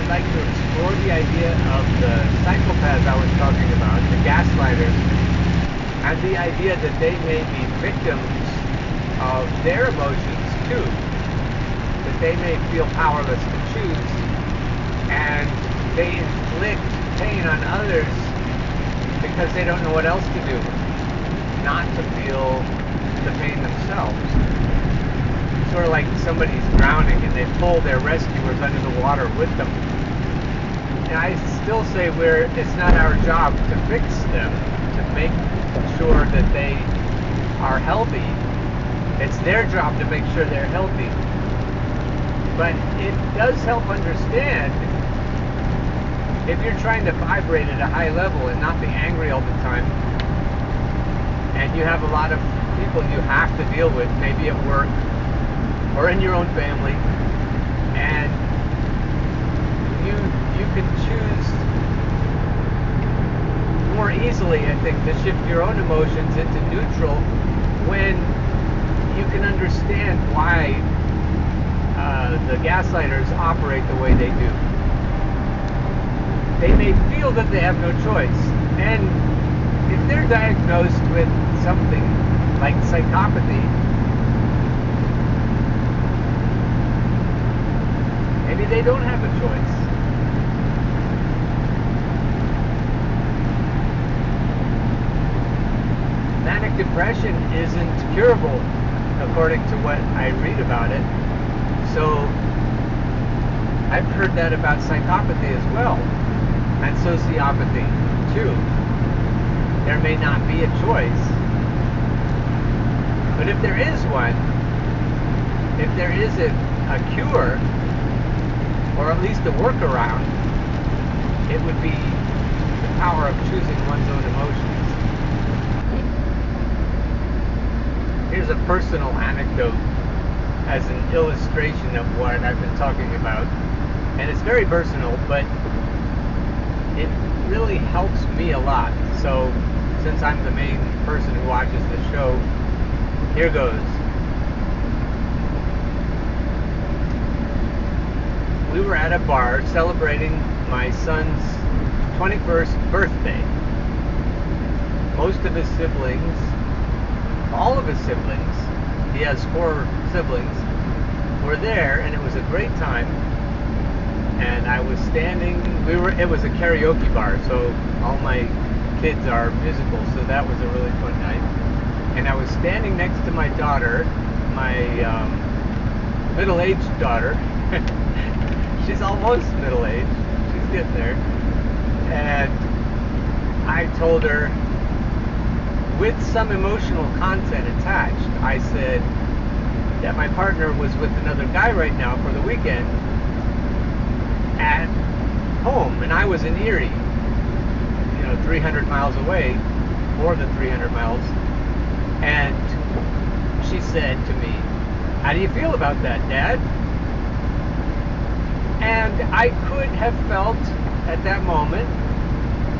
I'd like to explore the idea of the psychopaths I was talking about, the gaslighters, and the idea that they may be victims of their emotions too, that they may feel powerless to choose, and they inflict pain on others because they don't know what else to do, not to feel the pain themselves. Sort of like somebody's drowning and they pull their rescuers under the water with them. And I still say it's not our job to fix them, to make sure that they are healthy. It's their job to make sure they're healthy. But it does help understand if you're trying to vibrate at a high level and not be angry all the time, and you have a lot of people you have to deal with, maybe at work or in your own family, and you can choose more easily, I think, to shift your own emotions into neutral when you can understand why the gaslighters operate the way they do. They may feel that they have no choice, and if they're diagnosed with something like psychopathy, maybe they don't have a choice. Manic depression isn't curable, according to what I read about it. So I've heard that about psychopathy as well, and sociopathy too. There may not be a choice, but if there is one, if there is a cure, or at least a workaround, it would be the power of choosing one's own emotions. Here's a personal anecdote as an illustration of what I've been talking about. And it's very personal, but it really helps me a lot. So, since I'm the main person who watches the show, here goes. We were at a bar celebrating my son's 21st birthday. Most of his siblings, all of his siblings, he has 4 siblings, were there, and it was a great time. And I was standing, it was a karaoke bar, so all my kids are musical, so that was a really fun night. And I was standing next to my daughter, my middle-aged daughter. She's almost middle-aged, she's getting there. And I told her, with some emotional content attached, I said that my partner was with another guy right now for the weekend at home, and I was in Erie, 300 miles away, more than 300 miles, and she said to me, "How do you feel about that, Dad?" And I could have felt at that moment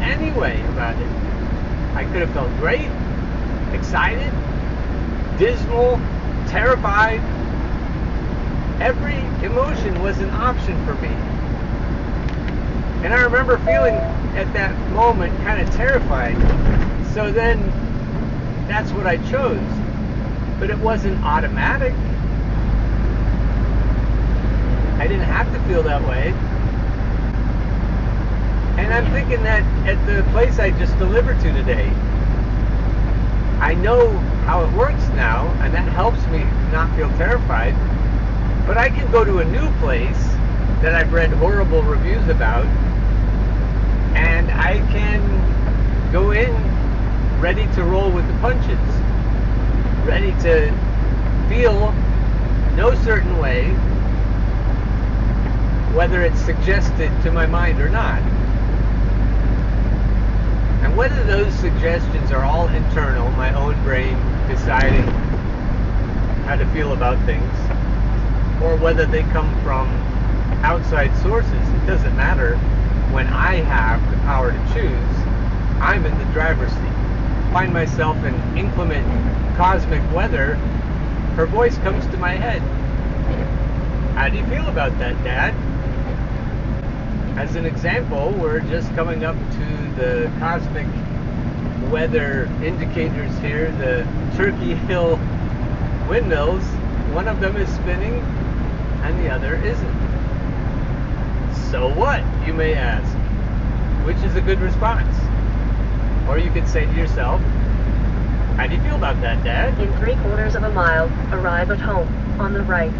anyway about it. I could have felt great, excited, dismal, terrified. Every emotion was an option for me. And I remember feeling at that moment kind of terrified. So then that's what I chose. But it wasn't automatic. I didn't have to feel that way. And I'm thinking that at the place I just delivered to today, I know how it works now, and that helps me not feel terrified. But I can go to a new place that I've read horrible reviews about, and I can go in ready to roll with the punches, ready to feel no certain way, whether it's suggested to my mind or not. And whether those suggestions are all internal, my own brain deciding how to feel about things, or whether they come from outside sources, it doesn't matter. When I have the power to choose, I'm in the driver's seat. Find myself in inclement cosmic weather, her voice comes to my head. "How do you feel about that, Dad?" As an example, we're just coming up to the cosmic weather indicators here, the Turkey Hill windmills. One of them is spinning and the other isn't. So what, you may ask? Which is a good response? Or you could say to yourself, how do you feel about that, Dad? In 3/4 of a mile, arrive at home, on the right.